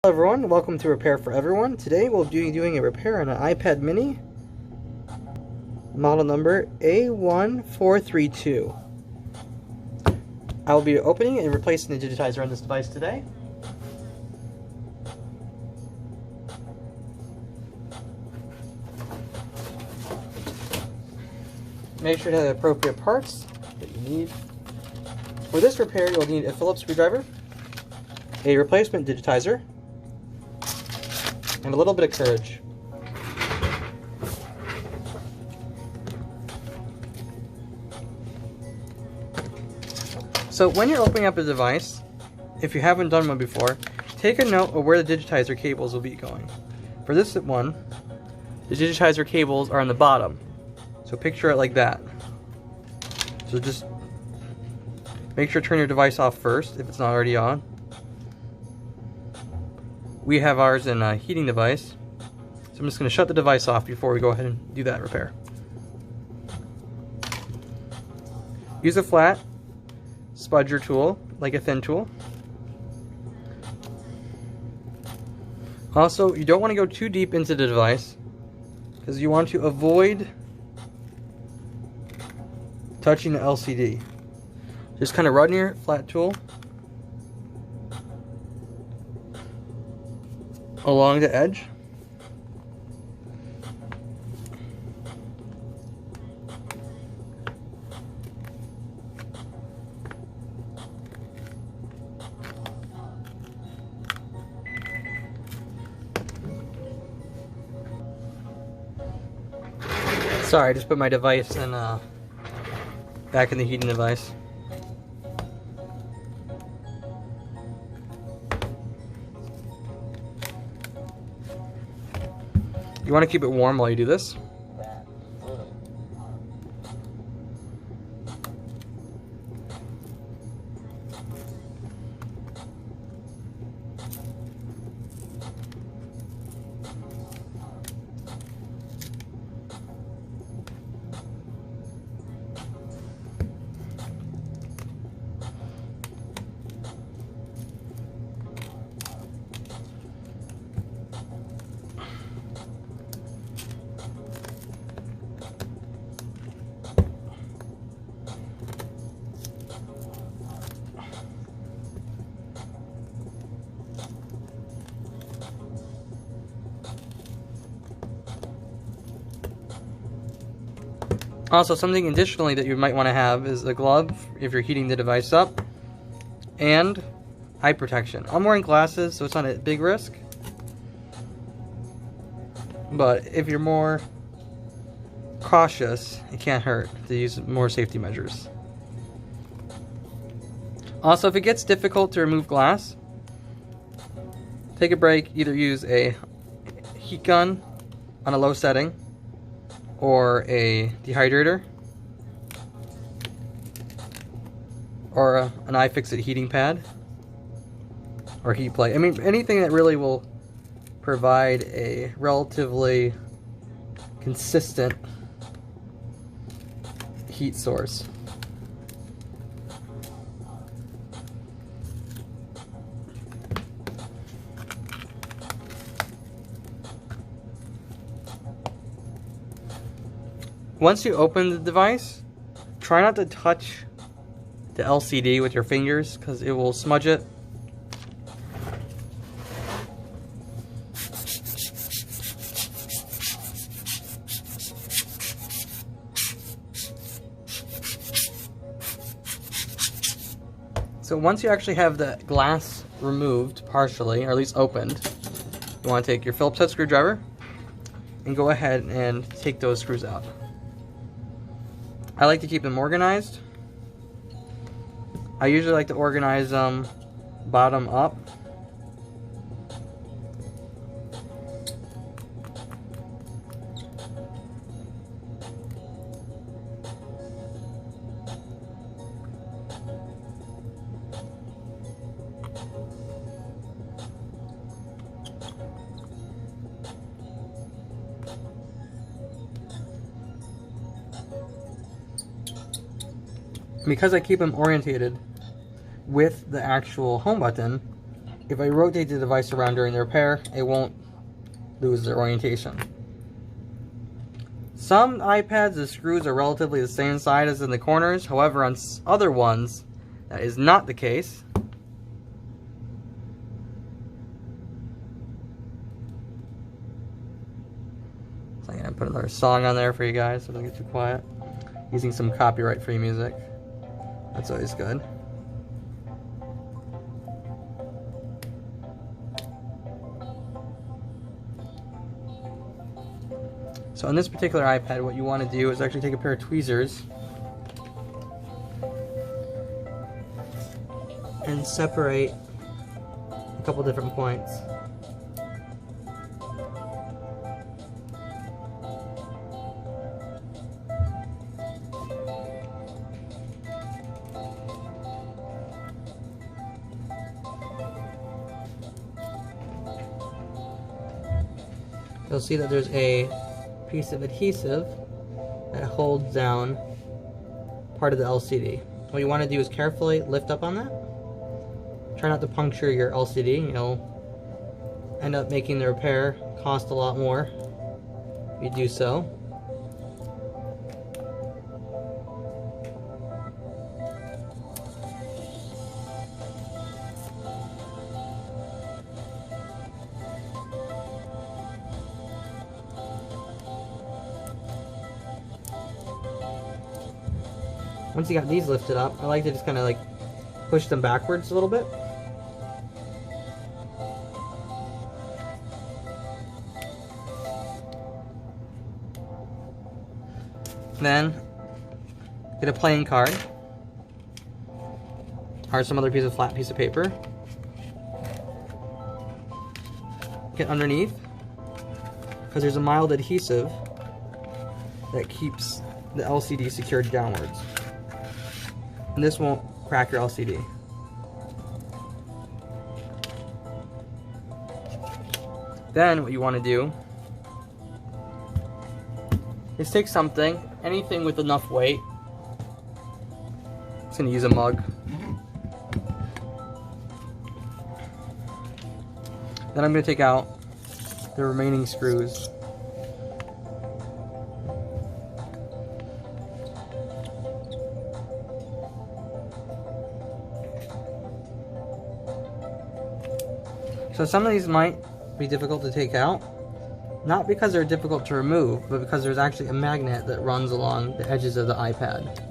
Hello everyone, welcome to Repair for Everyone. Today we'll be doing a repair on an iPad mini, model number A1432. I will be opening and replacing the digitizer on this device today. Make sure to have the appropriate parts that you need. For this repair, you'll need a Phillips screwdriver, a replacement digitizer, and a little bit of courage. So when you're opening up a device, if you haven't done one before, take a note of where the digitizer cables will be going. For this one, the digitizer cables are on the bottom. So picture it like that. So just make sure to turn your device off first if it's not already on. We have ours in a heating device, so I'm just going to shut the device off before we go ahead and do that repair. Use a flat spudger tool, like a thin tool. Also, you don't want to go too deep into the device, because you want to avoid touching the LCD. Just kind of run your flat tool along the edge. Sorry, I just put my device in back in the heating device. You want to keep it warm while you do this. Also, something additionally that you might want to have is a glove if you're heating the device up, and eye protection. I'm wearing glasses, so it's not a big risk, but if you're more cautious, it can't hurt to use more safety measures. Also, if it gets difficult to remove glass, take a break. Either use a heat gun on a low setting or a dehydrator, or an iFixit heating pad, or heat plate. I mean, anything that really will provide a relatively consistent heat source. Once you open the device, try not to touch the LCD with your fingers, because it will smudge it. So once you actually have the glass removed partially, or at least opened, you want to take your Phillips head screwdriver and go ahead and take those screws out. I like to keep them organized. I usually like to organize them bottom up. Because I keep them orientated with the actual home button, if I rotate the device around during the repair, it won't lose their orientation. Some iPads, the screws are relatively the same size as in the corners. However, on other ones, that is not the case. So I'm going to put another song on there for you guys so it doesn't get too quiet. Using some copyright-free music. That's always good. So on this particular iPad, what you want to do is actually take a pair of tweezers and separate a couple different points. You'll see that there's a piece of adhesive that holds down part of the LCD. What you want to do is carefully lift up on that. Try not to puncture your LCD. You'll end up making the repair cost a lot more if you do so. Once you got these lifted up, I like to just kind of like push them backwards a little bit. Then get a playing card or some other flat piece of paper. Get underneath, because there's a mild adhesive that keeps the LCD secured downwards. And this won't crack your LCD. Then what you want to do is take something, anything with enough weight. I'm just going to use a mug. Then I'm going to take out the remaining screws. So some of these might be difficult to take out, not because they're difficult to remove, but because there's actually a magnet that runs along the edges of the iPad.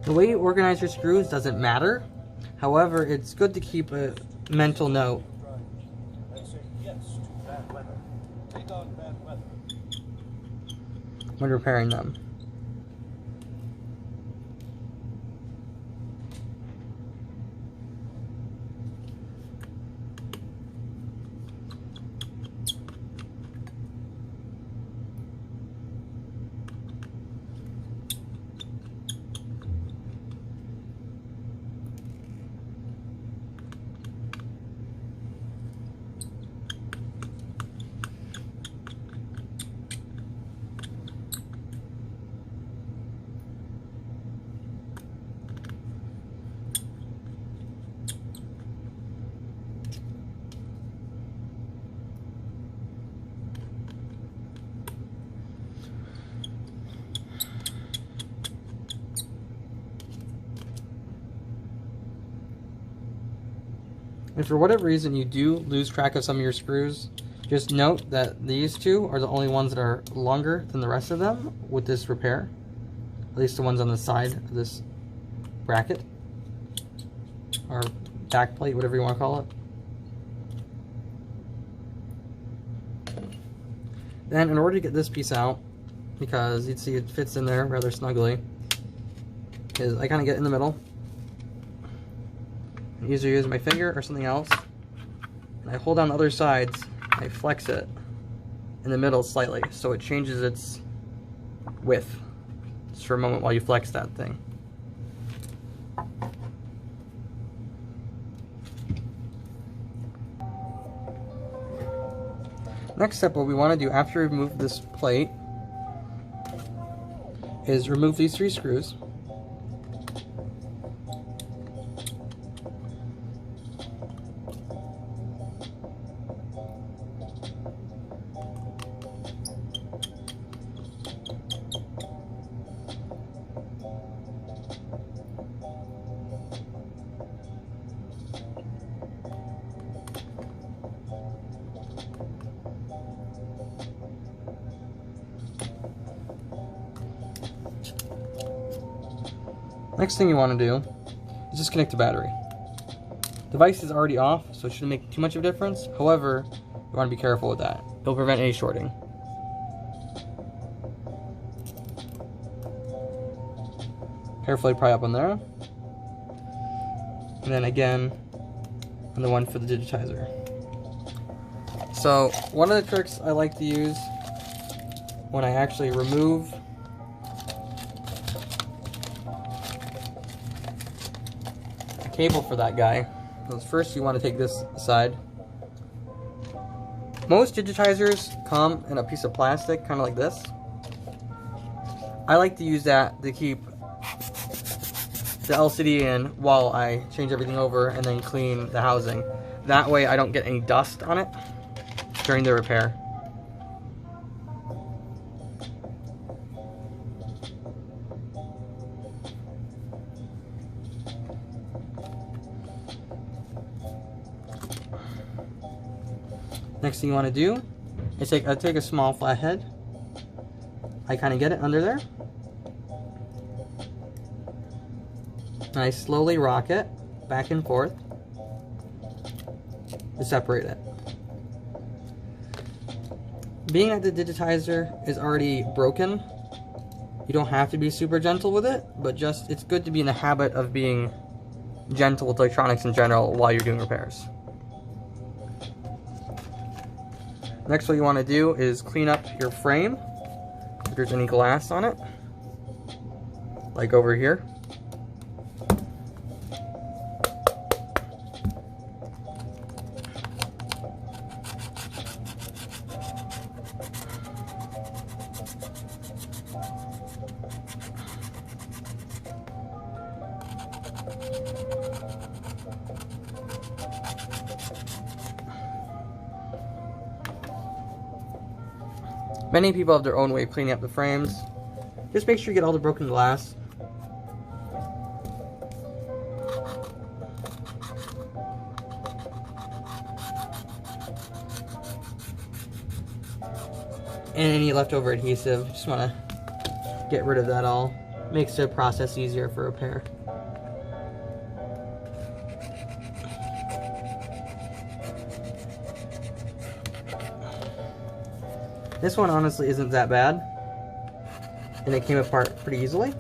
The way you organize your screws doesn't matter. However, it's good to keep a mental note. When repairing them. If for whatever reason you do lose track of some of your screws, just note that these two are the only ones that are longer than the rest of them with this repair. At least the ones on the side of this bracket, or back plate, whatever you want to call it. Then in order to get this piece out, because you'd see it fits in there rather snugly, is I kind of get in the middle. I either use my finger or something else, and I hold down the other sides, and I flex it in the middle slightly so it changes its width just for a moment while you flex that thing. Next step, what we want to do after we remove this plate is remove these 3 screws. Next thing you want to do is disconnect the battery. The device is already off, so it shouldn't make too much of a difference. However, you want to be careful with that. It'll prevent any shorting. Carefully pry up on there. And then again on the one for the digitizer. So one of the tricks I like to use when I actually remove cable for that guy. So first you want to take this aside. Most digitizers come in a piece of plastic, kind of like this. I like to use that to keep the LCD in while I change everything over and then clean the housing. That way I don't get any dust on it during the repair. Next thing you want to do is I take a small flathead. I kind of get it under there. And I slowly rock it back and forth to separate it. Being that the digitizer is already broken, you don't have to be super gentle with it, but just it's good to be in the habit of being gentle with electronics in general while you're doing repairs. Next, what you want to do is clean up your frame if there's any glass on it, like over here. Many people have their own way of cleaning up the frames. Just make sure you get all the broken glass. And any leftover adhesive, just want to get rid of that all. Makes the process easier for repair. This one honestly isn't that bad, and it came apart pretty easily.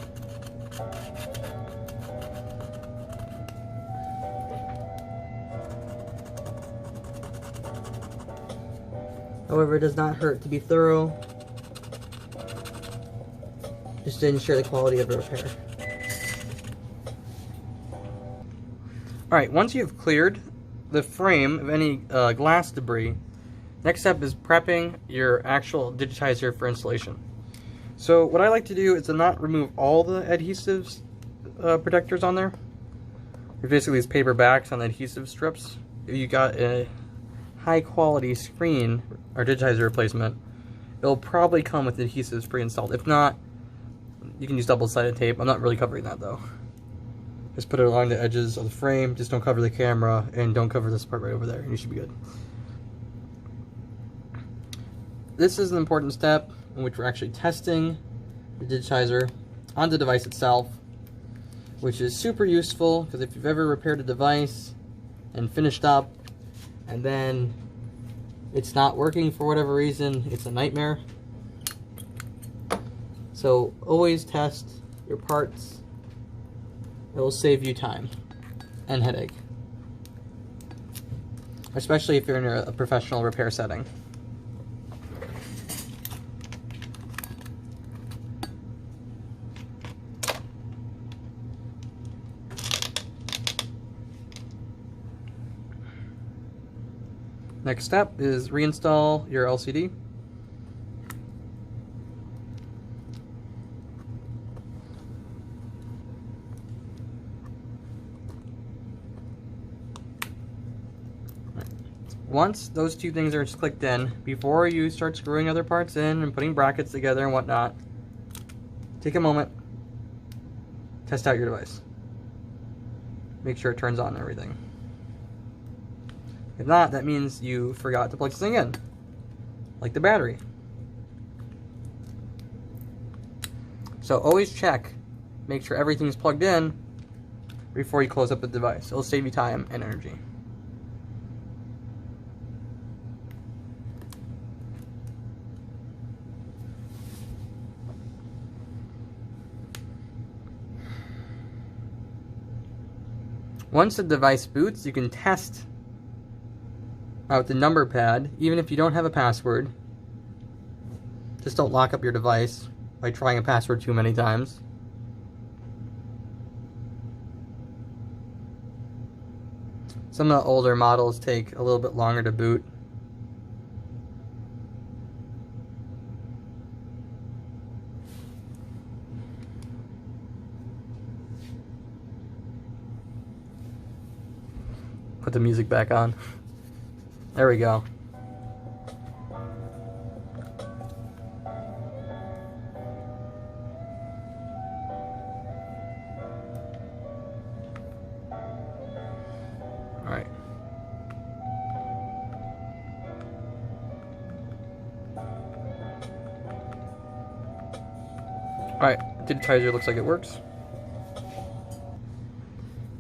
However, it does not hurt to be thorough, just to ensure the quality of the repair. Alright, once you've cleared the frame of any glass debris, next step is prepping your actual digitizer for installation. So what I like to do is to not remove all the adhesives protectors on there. They're basically these paper backs on the adhesive strips. If you got a high quality screen or digitizer replacement, it'll probably come with adhesives pre-installed. If not, you can use double-sided tape. I'm not really covering that though. Just put it along the edges of the frame, just don't cover the camera, and don't cover this part right over there, and you should be good. This is an important step in which we're actually testing the digitizer on the device itself, which is super useful, because if you've ever repaired a device and finished up, and then it's not working for whatever reason, it's a nightmare. So always test your parts. It will save you time and headache, especially if you're in a professional repair setting. Next step is reinstall your LCD. Once those two things are clicked in, before you start screwing other parts in and putting brackets together and whatnot, take a moment, test out your device. Make sure it turns on and everything. If not, that means you forgot to plug something in, like the battery. So always check, make sure everything's plugged in before you close up the device. It'll save you time and energy. Once the device boots, you can test out the number pad, even if you don't have a password. Just don't lock up your device by trying a password too many times. Some of the older models take a little bit longer to boot. Put the music back on. There we go. All right. All right, digitizer looks like it works.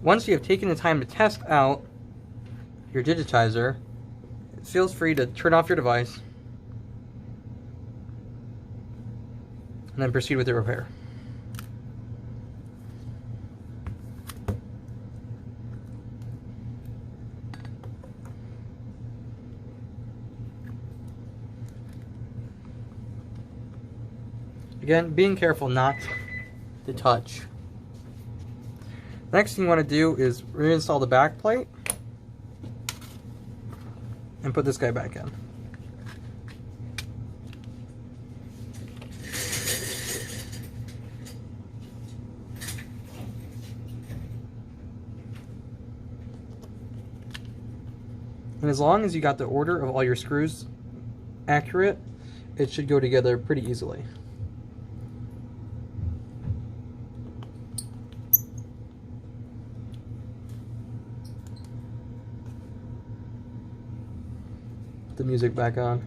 Once you have taken the time to test out your digitizer, feel free to turn off your device and then proceed with the repair. Again, being careful not to touch. Next thing you want to do is reinstall the back plate and put this guy back in. And as long as you got the order of all your screws accurate, it should go together pretty easily. The music back on.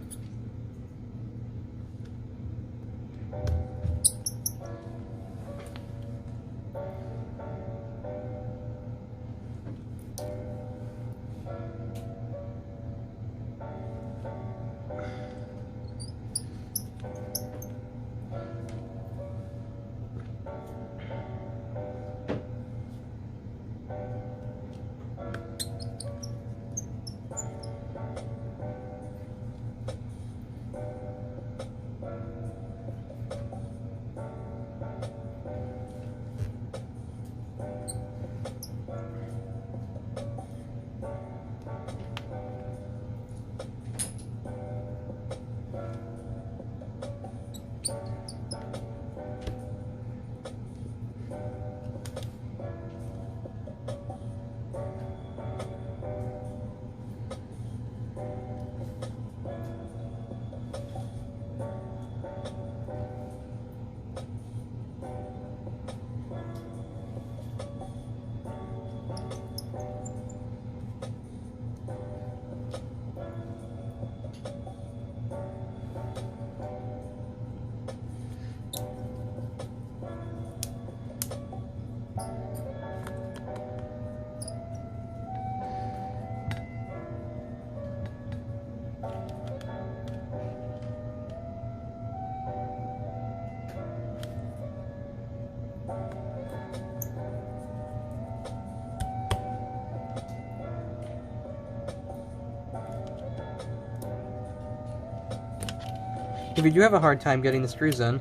If you do have a hard time getting the screws in,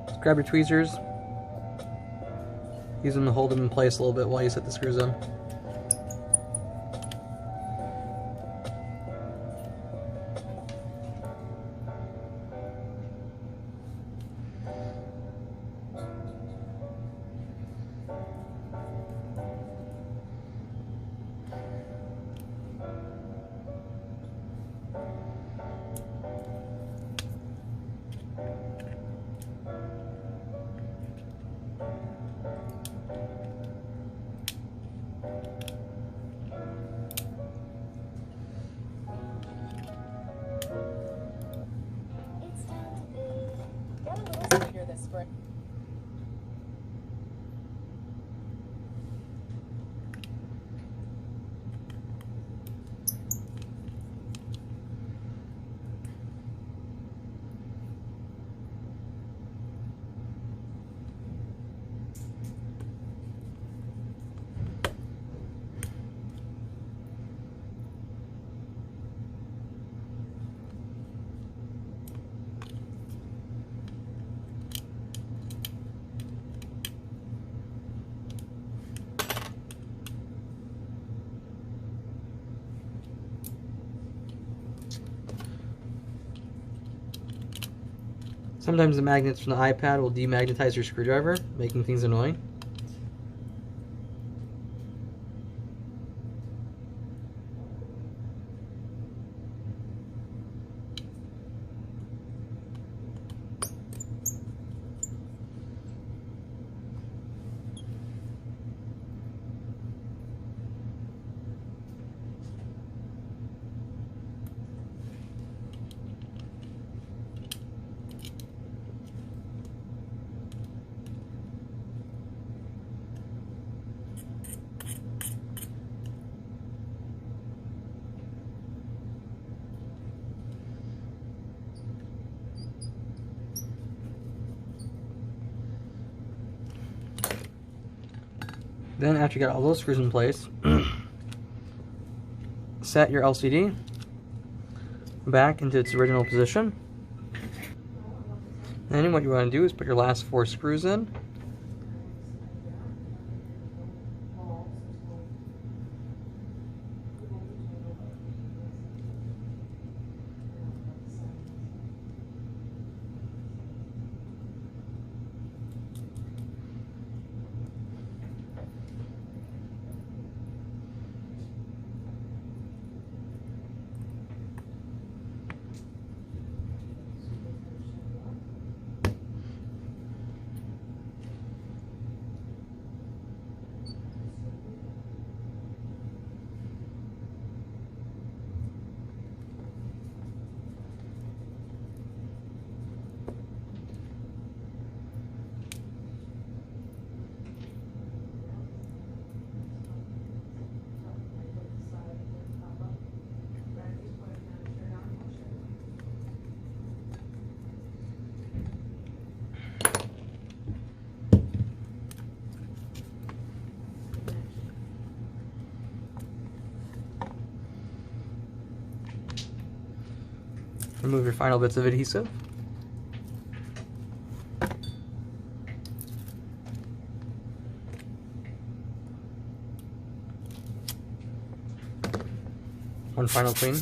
just grab your tweezers, use them to hold them in place a little bit while you set the screws in. This spring. Sometimes the magnets from the iPad will demagnetize your screwdriver, making things annoying. Then after you got all those screws in place, set your LCD back into its original position. Then what you want to do is put your last 4 screws in. Remove your final bits of adhesive. One final clean.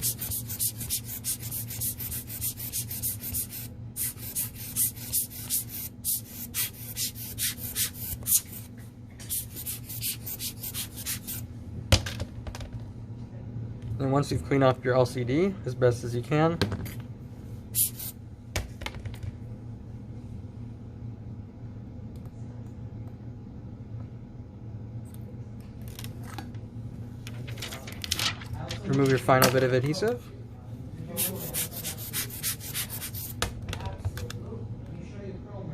And once you've cleaned off your LCD as best as you can, remove your final bit of adhesive.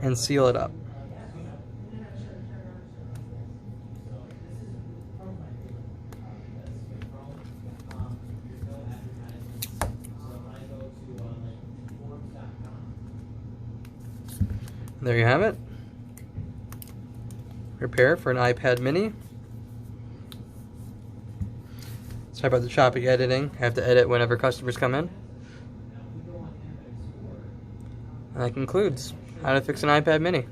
And seal it up. There you have it. Prepare for an iPad mini. Sorry about the choppy editing. I have to edit whenever customers come in. And that concludes how to fix an iPad mini.